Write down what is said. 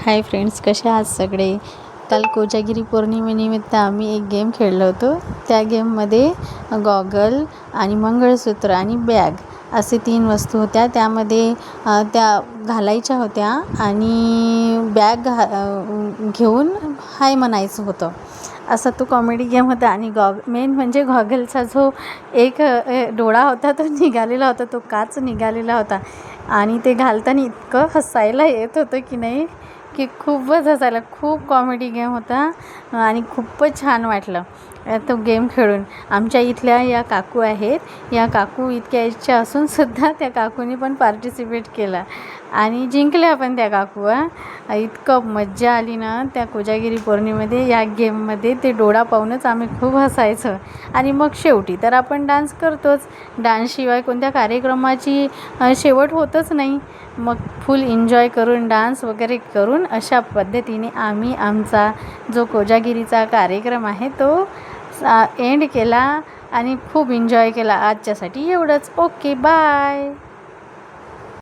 Hi friends, कसे आहात सगळे. काल कोजागिरी पौर्णिमेनिमित्त आम्ही एक गेम खेळलो होतो. त्या गेममध्ये गॉगल आणि मंगळसूत्र आणि बॅग असे 3 वस्तू होत्या. त्यामध्ये त्या घालायच्या होत्या आणि बॅग घेऊन हाय म्हणायचं होतं. असा तो कॉमेडी गेम होता. आणि मेन म्हणजे गॉगलचा जो एक डोळा होता तो निघालेला होता, तो काच निघालेला होता. आणि ते घालताना इतकं हसायला येत होतं की नाही, की खूपच हसायला. खूप कॉमेडी गेम होता आणि खूपच छान वाटलं तो गेम खेळून. आमच्या इथल्या या काकू आहेत, या काकू इतक्याच्या असूनसुद्धा त्या काकूने पण पार्टिसिपेट केला आणि जिंकल्या पण त्या काकू. इतकं मज्जा आली ना त्या कोजागिरी पौर्णिमेमध्ये. या गेममध्ये ते डोळा पाहूनच आम्ही खूप हसायचं. आणि मग शेवटी तर आपण डान्स करतोच. डान्सशिवाय कोणत्या कार्यक्रमाची शेवट होतच नाही. मग फुल एन्जॉय करून डान्स वगैरे करून अशा पद्धतीने आम्ही आमचा जो कोजागिरीचा कार्यक्रम आहे तो एंड केला आणि खूप एन्जॉय केला. आजच्यासाठी एवढंच. Okay, bye.